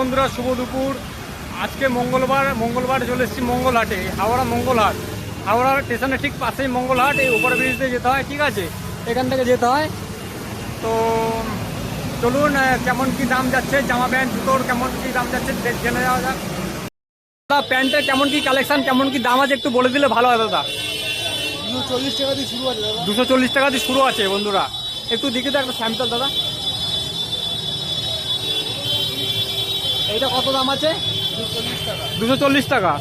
বন্ধুরা, শুভ দুপুর। আজকে মঙ্গলবার চলে এসেছি মঙ্গলহাটে, হাওড়া মঙ্গলহাট। হাওড়া স্টেশনের ঠিক পাশেই মঙ্গলহাট। এই ওভার ব্রিজ দিয়ে যেতে হয়, ঠিক আছে, এখান থেকে যেতে হয়। তো চলুন কেমন কি দাম যাচ্ছে, জামা প্যান্ট জুতোর কেমন কি দাম যাচ্ছে জেনে যাওয়া যাক। প্যান্টের কেমন কি কালেকশন, কেমন কি দাম আছে একটু বলে দিলে ভালো হয় দাদা। 240 টাকা দিয়ে শুরু আছে দাদা। 240 টাকা দিয়ে শুরু আছে বন্ধুরা। একটু দেখে তো একটা স্যাম্পল দাদা। এইটা কত দাম আছে? 240 টাকা। 240 টাকা।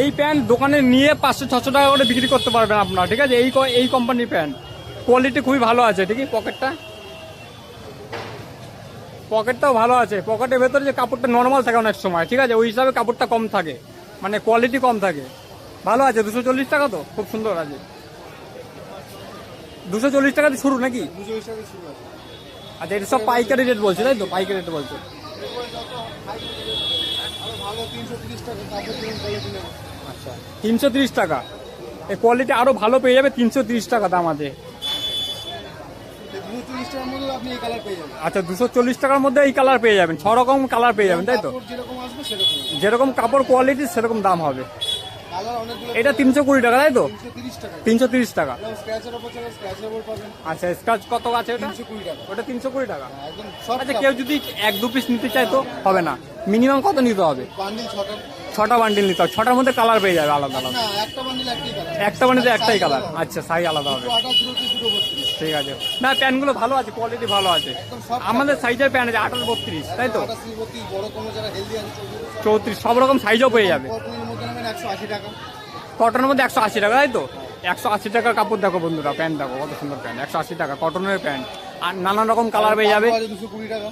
এই প্যান্ট দোকানে নিয়ে 500-600 টাকা করে বিক্রি করতে পারবেন আপনারা, ঠিক আছে। এই কোম্পানির প্যান্ট কোয়ালিটি খুবই ভালো আছে, ঠিকই। পকেটটাও ভালো আছে। পকেটের ভেতরে যে কাপড়টা নর্মাল থাকে অনেক সময়, ঠিক আছে, ওই হিসাবে কাপড়টা কম থাকে, মানে কোয়ালিটি কম থাকে। ভালো আছে। 240 টাকা তো খুব সুন্দর আছে। 240 টাকা দিয়ে শুরু নাকি? 240 টাকা শুরু আছে। আচ্ছা, এটা সব পাইকারি রেট বলছে, তাই তো? পাইকারি রেট বলছে। আরো ভালো 330 টাকা কাপড় কিনে কোয়ালিটি নেব। আচ্ছা, 330 টাকা। এই কোয়ালিটি আরো ভালো পেয়ে যাবে। 330 টাকা দাম আছে। 240 টাকার মধ্যে আপনি এই কালার পেয়ে যাবেন। আচ্ছা, 240 টাকার মধ্যে এই কালার পেয়ে যাবেন। 6 রকম কালার পেয়ে যাবেন, তাই তো? কাপড় যেরকম আসবে সেরকম যেরকম কাপড় কোয়ালিটি সেরকম দাম হবে। কালার অনেকগুলো। এটা 320 টাকা, তাই তো? 330 টাকা। 330 টাকা। এবং স্ক্র্যাচের উপর চলে, স্ক্র্যাচের উপর পাবেন। আচ্ছা, স্কাচ কত আছে ওটা? 320 টাকা। ওটা 320 টাকা। একদম সব আচ্ছা, কেউ যদি 1-2 পিস নিতে চায় তো হবে না? মিনিমাম কত নিতে হবে? বান্ডিল 6টা। 6টা বান্ডিল নিতে হবে। 6টার মধ্যে কালার পেয়ে যাবে আলাদা আলাদা। না, একটা বান্ডিল একটাই কালার। একটা বান্ডিলে একটাই কালার। আচ্ছা, সাইজ আলাদা হবে। 28 দুটো 32। ঠিক আছে। না, প্যান্টগুলো ভালো আছে, কোয়ালিটি ভালো আছে। একদম সব আমাদের সাইজের প্যান্ট আছে 28-32, তাই তো? 28 বড় কম যারা হেলদি আছে 34 সব রকম সাইজও পেয়ে যাবে। কটনের মধ্যে নেবেন 180 টাকা। কটনের মধ্যে 180 টাকা, তাই তো? 180 টাকার কাপড় দেখো বন্ধুরা, প্যান্ট দেখো কত সুন্দর প্যান্ট। 180 টাকা কটনের প্যান্ট, আর নানান রকম কালার পেয়ে যাবে। 220 টাকা।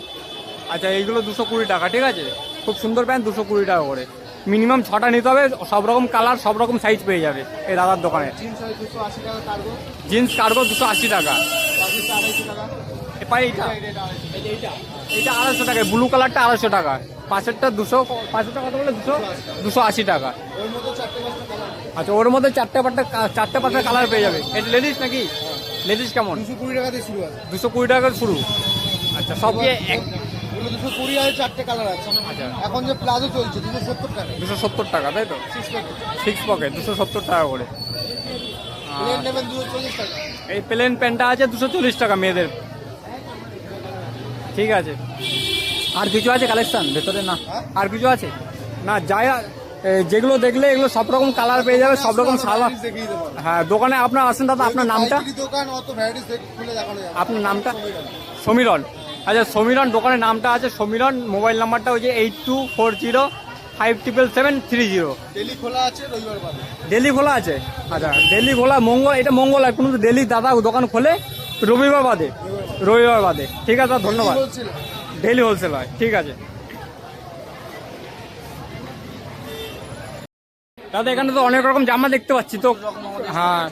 আচ্ছা, এইগুলো 220 টাকা, ঠিক আছে। খুব সুন্দর প্যান্ট, 220 টাকা করে। মিনিমাম 6টা নিতে হবে। সব রকম কালার, সব রকম সাইজ পেয়ে যাবে এই দাদার দোকানে। জিন্স হয় 280 টাকা কার্গো। জিন্স কার্গো 280 টাকা। বাকিটা 250 টাকা। এইটা এইটা 250 টাকা। ব্লু কালারটা 250 টাকা। পাশেরটা 200 কত বলে? 280 টাকা। ওর মধ্যে 4-5টা কালার। আচ্ছা, ওর মধ্যে 4-5টা কালার পেয়ে যাবে। এটা লেডিস নাকি? লেডিস কেমন? 220 টাকা দিয়ে শুরু আছে। 220 টাকা শুরু। আচ্ছা, সব দিয়ে এগুলো 220 আর 4টে কালার আছে। আচ্ছা, এখন যে প্লাজো চলছে 270 টাকা। 270 টাকা, তাই তো? 6 প্যাকেট। 6 পকেট 270 টাকা করে। প্লেন নেবেন 240 টাকা। এই প্লেন প্যান্টটা আছে 240 টাকা মেয়েদের। ঠিক আছে। আর কিছু আছে কালেকশন ভেতরে? না, আর কিছু আছে না। যাই যেগুলো দেখলে এগুলো সব রকম কালার পেয়ে যাবে, সব রকম সালোয়ার। দেখিয়ে দেবো। হ্যাঁ, দোকানে আপনার আসেন দাদা। আপনার নামটা? পাইকারি দোকান, অত ভ্যারাইটিস খুলে দেখানো যাবে। আপনার নামটা? সমীরণ। আচ্ছা, সমীরণ দোকানের নামটা আছে সমীরণ। মোবাইল নাম্বারটা ওই যে 8240577730। ডেলি খোলা আছে, রবিবার বাদে। ডেলি খোলা আছে? আচ্ছা, ডেলি খোলা। এটা মঙ্গল আর কোনো ডেলি দাদা দোকান খোলে রবিবার বাদে। ঠিক আছে, ধন্যবাদ। ডেলি হোলসেল হয়, ঠিক আছে দাদা। এখানে তো অনেক রকম জামা দেখতে পাচ্ছি তো। হ্যাঁ,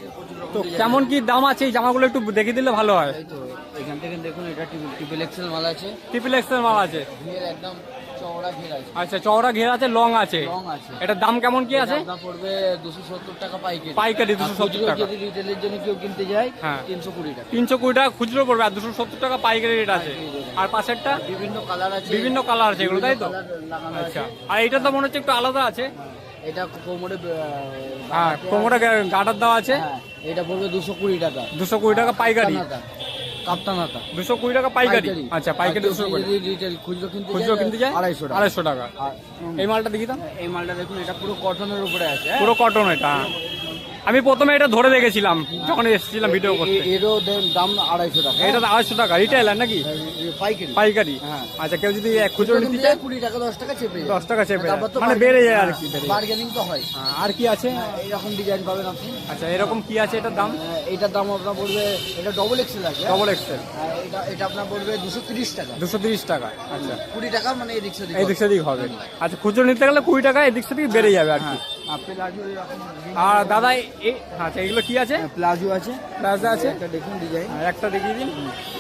তো কেমন কি দাম আছে এই জামাগুলো একটু দেখিয়ে দিলে ভালো হয়। এই তো এখান থেকে দেখুন, এটা ট্রিপল এক্সেল মাল আছে। ট্রিপল এক্সেল মাল আছে। ঘের একদম চওড়া ঘের আছে। আচ্ছা, চওড়া ঘের আছে, লং আছে। লং আছে। এটার দাম কেমন কি আছে? দাম পড়বে 270 টাকা পাইকারি। পাইকারি 270 টাকা। যদি রিটেলের জন্য কেউ কিনতে যায়, হ্যাঁ, 320 টাকা। 320 টাকা খুচরো পড়বে, আর 270 টাকা পাইকারি রেট আছে। আর পাশেরটা বিভিন্ন কালার আছে। বিভিন্ন কালার আছে এগুলো, তাই তো? কালার লাগানো আচ্ছা, আছে। আর এটা তো মনে হচ্ছে একটু আলাদা আছে। এটা কোমরে হ্যাঁ, কোমরে গার্ডার দেওয়া আছে। হ্যাঁ, এটা পড়বে 220 টাকা। 220 টাকা পাইকারি। কাপ্তান হাতা 220 টাকা পাইকারি। আচ্ছা, পাইকারি 220। যদি রিটেল খুচরো কিনতে যায় 250 টাকা। আর এই মালটা দেখি তো। এই মালটা দেখুন, এটা পুরো কটনের উপরে আছে। হ্যাঁ? পুরো কটন এটা। আমি প্রথমে এটা ধরে দেখেছিলাম যখন এসেছিলাম ভিডিও করতে। এরও দাম 250 টাকা। এটা 250 টাকা রিটেলার নাকি? পাইকারি। পাইকারি। হ্যাঁ। আচ্ছা, কেউ যদি খুচরো নিতে চায় 20 টাকা 10 টাকা চেপে যায়। 10 টাকা চেপে যায়। তারপর তো মানে বেড়ে যায় আর কি। বার্গেনিং তো হয়। আর কি আছে? এরকম ডিজাইন পাবেন আপনি। আচ্ছা, এরকম কি আছে এটার দাম? এটার দাম আপনার পড়বে, এটা ডবল এক্সেল আছে। Double XL. এটা আপনার পড়বে 230 টাকা। 230 টাকা। আচ্ছা, 20 টাকা মানে এদিক সেদিক। এই দিক সেদিক হবে। আচ্ছা, খুচরো নিতে গেলে 20 টাকা এদিক সেদিক বেড়ে যাবে আর কি। আপেল আছে এরকম। আর দাদা আচ্ছা এগুলো কি আছে? প্লাজো আছে, প্লাজো আছে, একটা দেখুন ডিজাইন, একটা দেখিয়ে দিন।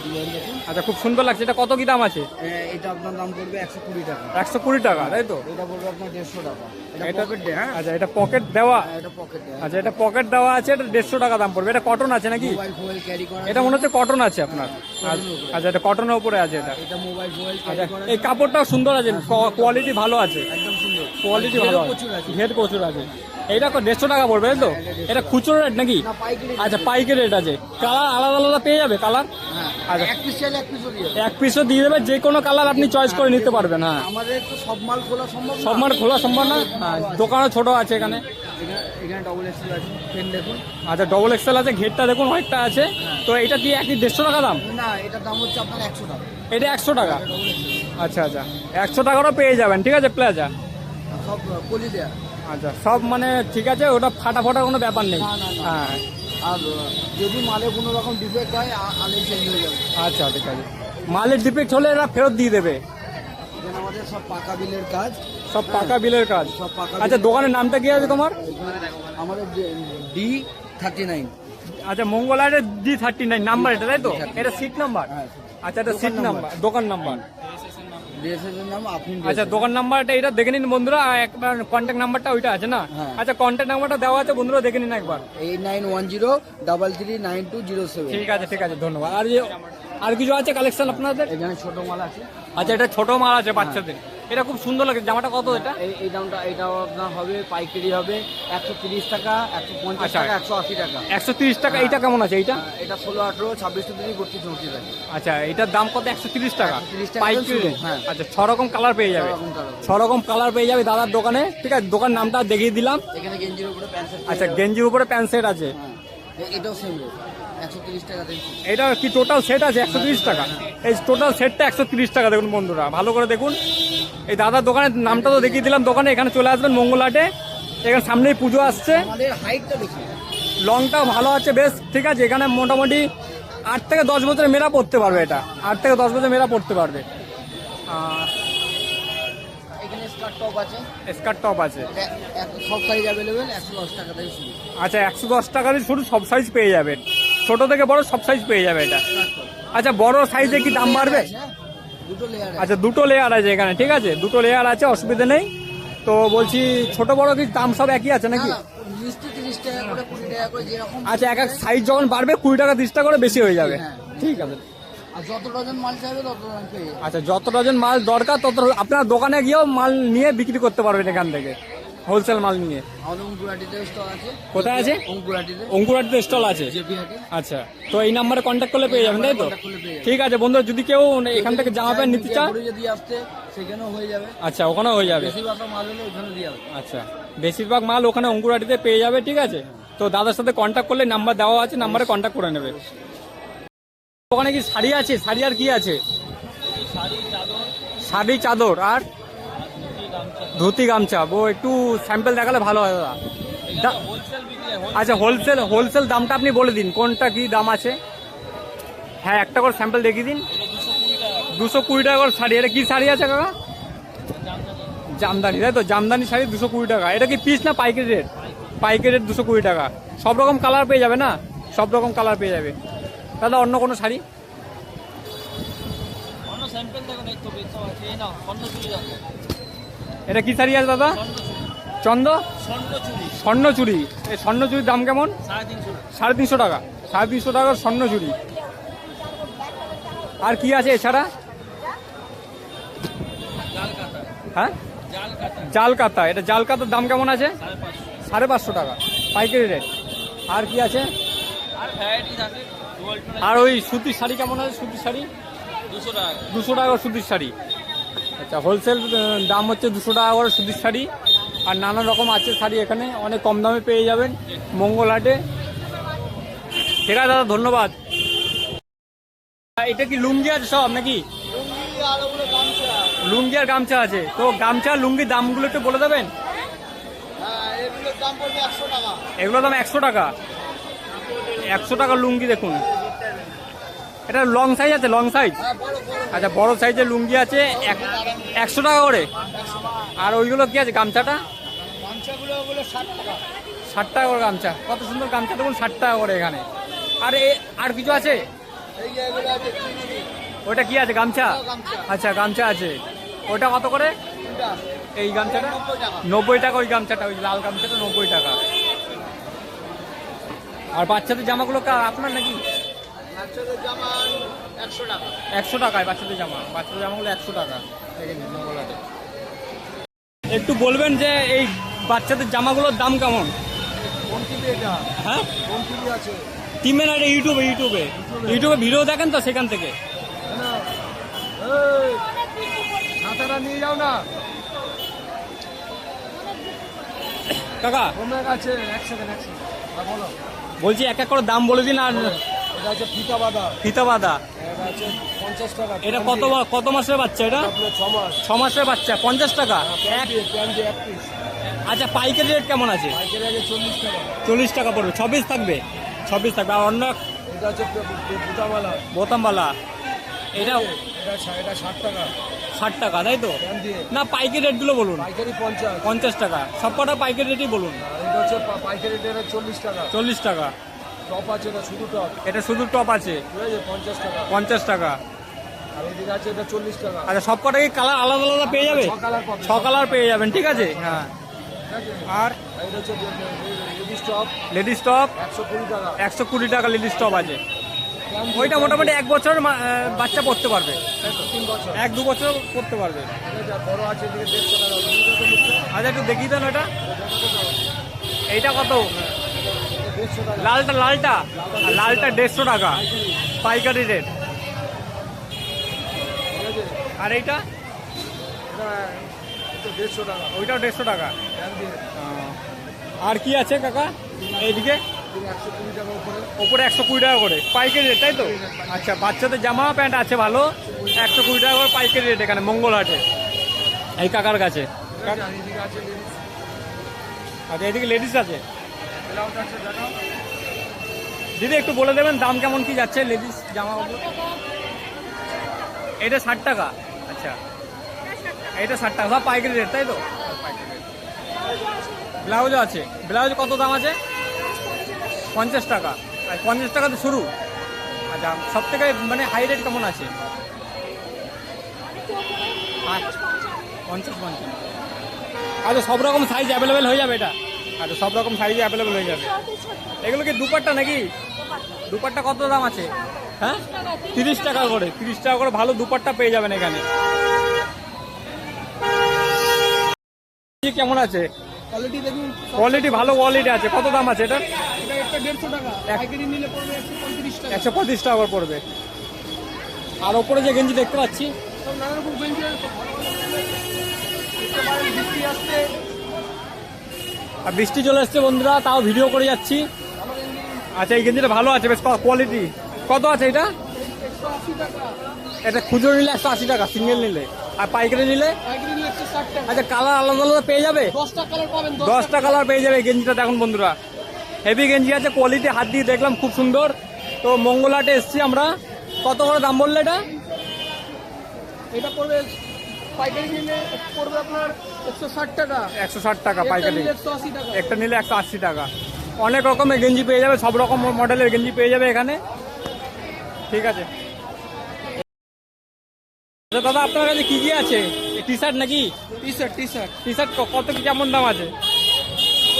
ডিজাইন দেখুন। আচ্ছা খুব সুন্দর লাগছে। এটা কত কি দাম আছে? এটা আপনার দাম পড়বে 120 টাকা। 120 টাকা, তাই তো? এটা পড়বে আপনার 150 টাকা। এটা এটা পকেট দেয়, হ্যাঁ। আচ্ছা এটা পকেট দেওয়া। এটা পকেট দেয়। আচ্ছা এটা পকেট দেওয়া আছে, এটা 150 টাকা দাম পড়বে। এটা কটন আছে নাকি? মোবাইল ফোবাইল ক্যারি করা। এটা মনে হচ্ছে কটন আছে আপনার। আচ্ছা এটা কটনের উপরে আছে এটা। এটা মোবাইল ফোবাইল আচ্ছা ক্যারি করা। এই কাপড়টাও সুন্দর আছে, কোয়ালিটি ভালো আছে, একদম সুন্দর। কোয়ালিটি ভালো আছে, প্রচুর আছে। ঘের প্রচুর আছে। এইটা 150 টাকা পড়বে, তাই তো? এটা খুচরো রেট নাকি? না, পাইকারি। আচ্ছা পাইকারি রেট আছে। কালার আলাদা আলাদা পেয়ে যাবে কালার? হ্যাঁ, আচ্ছা এক পিস চাইলে এক পিসও দিয়ে দেবে। এক পিসও দিয়ে দেবে, যে কোনো কালার আপনি চয়েস করে নিতে পারবেন। হ্যাঁ আমাদের তো সব মাল খোলা সম্ভব না। সব মাল খোলা সম্ভব না। হ্যাঁ দোকানও ছোট আছে এখানে। এখানে ডবল এক্সেল আছে, পেন দেখুন। আচ্ছা ডবল এক্সেল আছে, ঘেরটা দেখুন অনেকটা আছে। তো এটা কি একই 150 টাকা দাম? না, এটার দাম হচ্ছে আপনার 100 টাকা। এটা 100 টাকা? ডবল এক্সেল আচ্ছা আচ্ছা 100 টাকারও পেয়ে যাবেন, ঠিক আছে প্লাজা। সব পলি দেয়া। আচ্ছা সব মানে ঠিক আছে, ওটা ফাটা ফাটা কোনো ব্যাপার নেই। না, না, না। হ্যাঁ আর যদি মালে কোনো রকম ডিফেক্ট হয় আলে চেঞ্জ হয়ে যাবে। আচ্ছা ঠিক আছে। মালের ডিফেক্ট হলে এরা ফেরত দিয়ে দেবে? এখানে আমাদের সব পাকা বিলের কাজ। সব পাকা বিলের কাজ। সব পাকা আচ্ছা বিলের দোকানের নামটা কি আছে তোমার? আমাদের D39। আচ্ছা মঙ্গলারের D39 নাম্বার এটা, তাই তো? এটা সিট নাম্বার? হ্যাঁ, আচ্ছা এটা সিট নাম্বার, দোকান নাম্বার। ড্রেসের নাম আপনি। আচ্ছা দোকান নাম্বারটা এটা দেখে নিন বন্ধুরা, আর একবার কন্ট্যাক্ট নাম্বারটা ওইটা আছে না? হ্যাঁ। আচ্ছা কন্ট্যাক্ট নাম্বারটা দেওয়া আছে বন্ধুরা, দেখে নিন একবার। 8910339207। ঠিক আছে ঠিক আছে, ধন্যবাদ। আর কিছু আছে কালেকশন আপনাদের? এখানে ছোট মাল আছে। আচ্ছা এটা ছোট মাল আছে বাচ্চাদের। এটা খুব সুন্দর লাগে। জামাটা কত এটা? এই দামটা এটাও আপনার হবে পাইকারি হবে 130 টাকা, 150 আচ্ছা। টাকা, 180 টাকা। 130 টাকা। এইটা কেমন আছে এইটা? এটা 16, 18, 26, 33, 32, 34 আছে। আচ্ছা এটার দাম কত? 130 টাকা 130 টাকা পাইকারি। শুরু, হ্যাঁ। আচ্ছা 6 রকম কালার পেয়ে যাবে। 6 রকম কালার। 6 রকম কালার পেয়ে যাবে দাদার দোকানে, ঠিক আছে? দোকান নামটা দেখিয়ে দিলাম। এখানে গেঞ্জির উপরে প্যান্ট শার্ট। আচ্ছা গেঞ্জির উপরে প্যান্ট সেট আছে। হ্যাঁ, এটাও সেম রেট 130 টাকা থেকে। এটা কি টোটাল সেট আছে 130 টাকা? এই টোটাল সেটটা 130 টাকা। দেখুন বন্ধুরা ভালো করে দেখুন। এই দাদার দোকানের নামটা তো দেখিয়ে দিলাম। দোকানে এখানে চলে আসবেন মঙ্গলহাটে। এখানে সামনেই পুজো আসছে। আমাদের হাইটটা দেখুন। লংটাও ভালো আছে বেশ, ঠিক আছে? এখানে মোটামুটি 8 থেকে 10 বছরের মেয়েরা পড়তে পারবে। এটা 8 থেকে 10 বছরের মেয়েরা পড়তে পারবে। এখানে স্কার্ট টপ আছে। স্কার্ট টপ আছে। সব সাইজ অ্যাভেলেবেল 110 টাকা থেকে শুরু। আচ্ছা 110 টাকারই শুরু, সব সাইজ পেয়ে যাবেন, ছোট থেকে বড় সব সাইজ পেয়ে যাবে এটা। আচ্ছা বড় সাইজে কি দাম বাড়বে? দুটো লেয়ার আছে। আচ্ছা দুটো লেয়ার আছে এখানে, ঠিক আছে? দুটো লেয়ার আছে, অসুবিধা নেই। তো বলছি ছোট বড় কি দাম সব একই আছে নাকি? মিষ্টি 30 টাকা করে, 20 টাকা করে, যেরকম। আচ্ছা এক এক সাইজ যখন বাড়বে 20 টাকা 30 টাকা করে বেশি হয়ে যাবে। হ্যাঁ। ঠিক আছে। আর যত ডজন মাল চাইবে তত ডজন পেয়ে যাবে। আচ্ছা যত ডজন মাল দরকার তত আপনার দোকানে গিয়েও মাল নিয়ে বিক্রি করতে পারবেন এখান থেকে, হোলসেল মাল নিয়ে। আমাদের অঙ্কুরাটিতে স্টল আছে। কোথায় আছে? অঙ্কুরাটিতে। অঙ্কুরাটিতে স্টল আছে। জেপি হাটে। আচ্ছা তো এই নাম্বারে কন্ট্যাক্ট করলে পেয়ে যাবেন, তাই তো? contact করলে পেয়ে যাবে। ঠিক আছে বন্ধুরা, যদি কেউ এখান থেকে জামা প্যান্ট নিতে চায়, জয়পুরে যদি আসতে সেখানেও হয়ে যাবে। আচ্ছা ওখানেও হয়ে যাবে। বেশিরভাগ মাল হলে ওখানে দিয়ে যাবে। আচ্ছা বেশিরভাগ মাল ওখানে অঙ্কুরাটিতে পেয়ে যাবে, ঠিক আছে? তো দাদার সাথে কন্ট্যাক্ট করলে নাম্বার দেওয়া আছে, নাম্বারে কন্ট্যাক্ট করে নেবে। ওখানে কি শাড়ি আছে? শাড়ি আর কি আছে? শাড়ি চাদর আর ধুতি গামছা। একটু স্যাম্পল দেখালে ভালো হয় দাদা। আচ্ছা হোলসেল দামটা আপনি বলে দিন, কোনটা কি দাম আছে? হ্যাঁ একটা করে স্যাম্পল দেখিয়ে দিন। 220 টাকা করে শাড়ি। এটা কি শাড়ি আছে কাকা? জামদানি, তাই তো? জামদানি শাড়ি 220 টাকা। এটা কি পিস না পাইকারি রেট? পাইকারি রেট 220 টাকা। সব রকম কালার পেয়ে যাবে না? সব রকম কালার পেয়ে যাবে। দাদা অন্য কোনো শাড়ি? এটা কি শাড়ি আছে দাদা? স্বর্ণচুরি। এই স্বর্ণচুরির দাম কেমন? 350 টাকা। 350 টাকার স্বর্ণচুরি। আর কি আছে এছাড়া? হ্যাঁ জাল কাতা। এটা জাল কাতার দাম কেমন আছে? 550 টাকা পাইকারি রেট। আর কি আছে? আর ওই সুতির শাড়ি কেমন আছে? সুতির শাড়ি 200 টাকা সুতির শাড়ি। আচ্ছা হোলসেল দাম হচ্ছে 200 টাকা করে সুতির শাড়ি। আর নানা রকম আছে শাড়ি, এখানে অনেক কম দামে পেয়ে যাবেন মঙ্গলহাটে। ঠিক আছে দাদা, ধন্যবাদ। এটা কি লুঙ্গি আছে সব নাকি? লুঙ্গি আর গামছা আছে। তো গামছা লুঙ্গির দামগুলো একটু বলে দেবেন? এগুলোর দাম পড়বে 100 টাকা। এগুলোর দাম 100 টাকা। 100 টাকা লুঙ্গি দেখুন। এটা লং সাইজ আছে? Long size. আচ্ছা বড় সাইজের লুঙ্গি আছে 100 টাকা করে। আর ওইগুলো কি আছে গামছাটা? গামছাগুলো ওগুলো 60 টাকা। 60 টাকা করে গামছা, কত সুন্দর গামছা দেখুন, 60 টাকা করে এখানে। আর আর কিছু আছে? এই যে এগুলো আছে চিনি, ওটা কি আছে, গামছা? গামছা। আচ্ছা গামছা আছে, ওটা কত করে? কোনটা? এই গামছাটা 90 টাকা। 90 টাকা, ওই গামছাটা, ওই লাল গামছাটা 90 টাকা। আর বাচ্চাদের জামাগুলো আপনার নাকি? বাচ্চাদের জামা 100 টাকা। 100 টাকায় বাচ্চাদের জামাগুলো 100 টাকা। দেখে নিন মঙ্গলহাটে। একটু বলবেন যে এই বাচ্চাদের জামাগুলোর দাম কেমন? কোন টিভি এটা? হ্যাঁ, কোন টিভি আছে? টিমে না, ইউটিউবে ভিডিও দেখেন তো, সেখান থেকে। এই ছাতাটা নিয়ে যাও না। কাকা কমে গেছে। 1 সেকেন্ড। বলো। বলছি এক এক করে দাম বলে দিন। আর এটা আছে ফিতা বাঁধা। ফিতা বাঁধা, এটা আছে 50 টাকা। এটা কত মাসের বাচ্চা? এটা আপনার 6 মাস। 6 মাসের বাচ্চা, 50 টাকা। প্যান্ট দিয়ে 1 পিস। আচ্ছা, পাইকারি রেট কেমন আছে? পাইকারি আগে 40 টাকা। 40 টাকা পড়বে, 26 থাকবে। আর অন্য এটা আছে বুটামালা। বোতামওয়ালা, এটা এটা 60 টাকা। 60 টাকা, তাই তো? প্যান্ট দিয়ে। না, পাইকারি রেটগুলো বলুন। পাইকারি 50। 50 টাকা, সব কটা পাইকারি রেটই বলুন। আর এটা হচ্ছে পাইকারি রেটে 40 টাকা। 40 টাকা। টপ আছে, এটা শুধু টপ। এটা শুধু টপ আছে, ঠিক আছে 50 টাকা। 50 টাকা। আর এদিকে আছে এটা 40 টাকা। আচ্ছা, সব কটা কি কালার আলাদা আলাদা পেয়ে যাবে? 6 কালার পাবে। 6 কালার পেয়ে যাবেন, ঠিক আছে। হ্যাঁ, ঠিক আছে। আর আর এটা হচ্ছে লেডিস টপ। লেডিস টপ 120 টাকা। 120 টাকা লেডিস টপ আছে। প্যান্ট দিয়ে ওইটা মোটামুটি 1 বছর বাচ্চা পড়তে পারবে, 3 বছর। 1-2 বছর পড়তে পারবে। ঠিক আছে। আর বড় আছে এদিকে 150 টাকা। বুঝতে তো নিচ্ছে? আচ্ছা, একটু দেখিয়ে দেন ওটা। এইটা কত? 150 টাকা। লালটা আর লালটা 150 টাকা পাইকারি রেট। ঠিক আছে। আর এইটা? এটা 150 টাকা। ওইটাও 150 টাকা। প্যান্ট দিয়ে। আর কি আছে কাকা এইদিকে? 120 টাকা উপরে। ওপরে 120 টাকা করে পাইকারি রেট, তাই তো? আচ্ছা, বাচ্চাদের জামা প্যান্ট আছে ভালো, 120 টাকা করে পাইকারি রেট এখানে মঙ্গলহাটে, এই কাকার কাছে। ঠিক আছে। আর এদিকে আছে লেডিস। আচ্ছা, এদিকে লেডিস আছে। ব্লাউজ আছে, দেখাও। দিদি একটু বলে দেবেন দাম কেমন কি যাচ্ছে লেডিস জামাগুলো? এটা 60 টাকা। আচ্ছা, এটা 60 টাকা, সব পাইকারি রেট, তাই তো? ব্লাউজও আছে। ব্লাউজ কত দাম আছে? 50 টাকা। আর 50 টাকা তো শুরু। আচ্ছা, সব থেকে মানে হাই রেট কেমন আছে? 50। আচ্ছা, সব রকম সাইজ অ্যাভেলেবেল হয়ে যাবে এটা? আচ্ছা, সব রকম সাইজে অ্যাভেলেবেল হয়ে যাবে। এগুলো কি দুপাট্টা নাকি? দুপাট্টা কত দাম আছে? হ্যাঁ, 30 টাকা করে। 30 টাকা করে ভালো দুপাট্টা পেয়ে যাবেন এখানে। কেমন আছে? কোয়ালিটি দেখুন। কোয়ালিটি ভালো, কোয়ালিটি আছে। কত দাম আছে এটা? এটা একটা 150 টাকা। পাইকারি নিলে পড়বে 135 টাকা। 125 টাকা করে পড়বে। আর ওপরে যে গেঞ্জি দেখতে পাচ্ছি, সব নানা রকম গেঞ্জি আছে। দেখতে পারেন, বৃষ্টি আসছে। আর বৃষ্টি চলে এসছে বন্ধুরা, তাও ভিডিও করে যাচ্ছি। ভালো গেঞ্জি আচ্ছা, এই গেঞ্জিটা ভালো আছে, বেশ কোয়ালিটি। কত আছে এটা? 180 টাকা। এটা খুচরো নিলে 180 টাকা, সিঙ্গেল নিলে। আর পাইকারি নিলে? পাইকারি নিলে 160 টাকা। আচ্ছা, কালার আলাদা আলাদা পেয়ে যাবে? 10টা কালার পাবেন। 10টা কালার পেয়ে যাবে এই গেঞ্জিটা। দেখুন বন্ধুরা, হেভি গেঞ্জি আছে, কোয়ালিটি হাত দিয়ে দেখলাম খুব সুন্দর। তো মঙ্গলহাটে এসছি আমরা। কত করে দাম বললে এটা? এটা পড়বে পাইকারি নিলে পড়বে আপনার 160 টাকা। 160 টাকা পাইকারি। 180 টাকা। একটা নিলে 180 টাকা। অনেক রকমের গেঞ্জি পেয়ে যাবে, সব রকম মডেলের গেঞ্জি পেয়ে যাবে এখানে। ঠিক আছে। আচ্ছা দাদা, আপনার কাছে কি কি আছে? টি শার্ট নাকি? টি শার্ট টি শার্ট কত কি কেমন দাম আছে?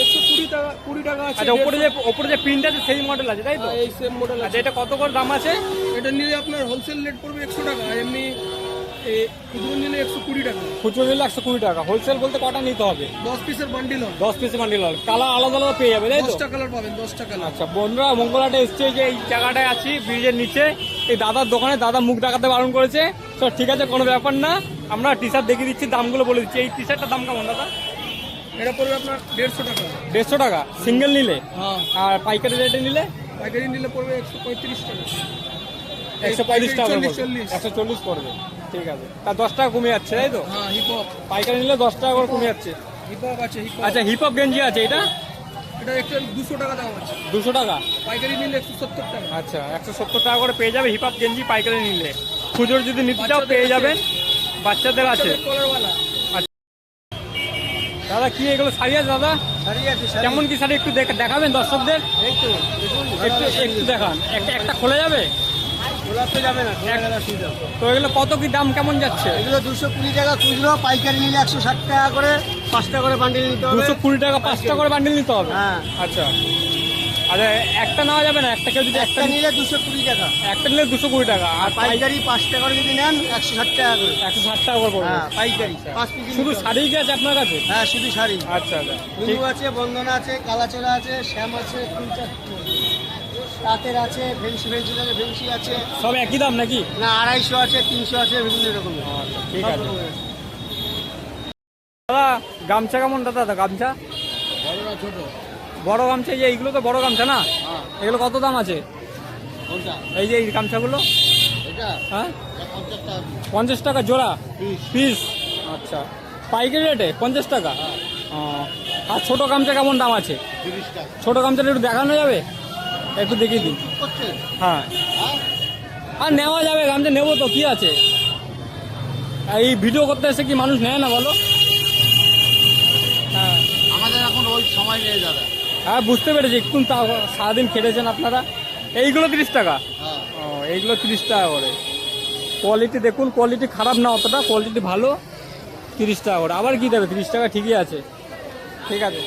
120 টাকা। 20 টাকা আছে। আচ্ছা, ওপরে যে প্রিন্ট আছে সেই মডেল আছে, তাই তো? এই সেম মডেল আছে। আচ্ছা, এটা কত করে দাম আছে? এটা নিলে আপনার হোলসেল রেট পড়বে 100 টাকা। এমনি খুচরো নিলে 120 টাকা। খুচরো নিলে 120 টাকা। হোলসেল বলতে কটা নিতে হবে? 10 পিসের বান্ডিল হবে। 10 পিস বান্ডিল হবে। কালার আলাদা আলাদা পেয়ে যাবে, তাই তো? 10টা কালার পাবেন। 10টা কালার। আচ্ছা বন্ধুরা, মঙ্গলহাটে এসছে, যে এই জায়গাটায় আছি ব্রিজের নিচে, এই দাদার দোকানে। দাদা মুখ দেখাতে বারণ করেছে, তো ঠিক আছে, কোনো ব্যাপার না। আমরা টি শার্ট দেখিয়ে দিচ্ছি, দামগুলো বলে দিচ্ছি। এই টি শার্টটার দাম কেমন দাদা? এটা পড়বে আপনার 150 টাকা। 150 টাকা সিঙ্গেল নিলে। হ্যাঁ। আর পাইকারি রেটে নিলে? পাইকারি নিলে পড়বে 135 টাকা। 135 টাকা পড়বে। 40। 140 পড়বে। ঠিক আছে, তা 10 টাকা কমে যাচ্ছে, তাই তো? হ্যাঁ, হিপ হপ। পাইকারি নিলে 10 টাকা করে কমে যাচ্ছে। হিপ হপ আছে। Hip hop. আচ্ছা, হিপ হপ গেঞ্জি আছে, এটা এটা একটা 200 টাকা দাম আছে। 200 টাকা। পাইকারি নিলে 170 টাকা। আচ্ছা, 170 টাকা করে পেয়ে যাবে হিপ হপ গেঞ্জি পাইকারি নিলে। খুচরো যদি নিতে চাও পেয়ে যাবেন। বাচ্চাদের আছে। কলারওয়ালা। দাদা কি এগুলো শাড়ি আছে দাদা? শাড়ি আছে কেমন কি শাড়ি একটু দেখাবেন দর্শকদের? এই তো দেখুন, একটু দেখান, একটা খোলা যাবে? গোলাপতে যাবে না, খোলা গেলে অসুবিধা। তো এগুলো কত কি দাম কেমন যাচ্ছে? এগুলো 220 টাকা খুচরো, পাইকারি নিলে 160 টাকা করে, 5 টাকা করে বান্ডিল নিতে হবে। 220 টাকা 5টা করে বান্ডিল নিতে হবে? হ্যাঁ। আচ্ছা আচ্ছা, একটা নেওয়া যাবে না? একটা কেউ যদি একটা নিলে 220 টাকা, একটা নিলে 220 টাকা, আর পাইকারি 5 টাকা করে যদি নেন 160 টাকা করে। 160 টাকা করে পড়বে। হ্যাঁ, পাইকারি 5 পিস। শুধু শাড়ি কি আছে আপনার কাছে? হ্যাঁ, শুধু শাড়ি। আচ্ছা আচ্ছা ঠিক। লুলু আছে, বন্দনা আছে, কালাচোরা আছে, শ্যাম আছে, তাঁতের আছে, ফেন্সি আছে, ফেন্সি আছে। সব একই দাম নাকি? না, 250 আছে, 300 আছে, বিভিন্ন রকমের। ঠিক সব আছে রকমের। দাদা গামছা কেমন দাদা? গামছা বড়রা ছোট। বড় গামছা, এই যে এইগুলো তো বড় গামছা না? হ্যাঁ। এগুলো কত দাম আছে? কোনটা? এই যে এই গামছাগুলো? এটা হ্যাঁ 50 টাকা 50 টাকা জোড়া পিস। পিস? আচ্ছা, পাইকারি রেটে 50 টাকা? ও, আর ছোটো গামছা কেমন দাম আছে? 30 টাকা। ছোটো গামছাটা একটু দেখানো যাবে? একটু দেখিয়ে দিন। করছে? হ্যাঁ, হ্যাঁ। আর নেওয়া যাবে, গামছা নেবো তো, কি আছে? এই ভিডিও করতে এসে কি মানুষ নেয় না বলো? হ্যাঁ আমাদের এখন ওই সময় নেই দাদা। হ্যাঁ, বুঝতে পেরেছি, একটু তাও সারাদিন খেটেছেন আপনারা। এইগুলো 30 টাকা? হ্যাঁ। ও, এইগুলো 30 টাকা করে। কোয়ালিটি দেখুন, কোয়ালিটি খারাপ না অতটা, কোয়ালিটি ভালো। 30 টাকা করে, আবার কি দেবে? 30 টাকা ঠিকই আছে। ঠিক আছে।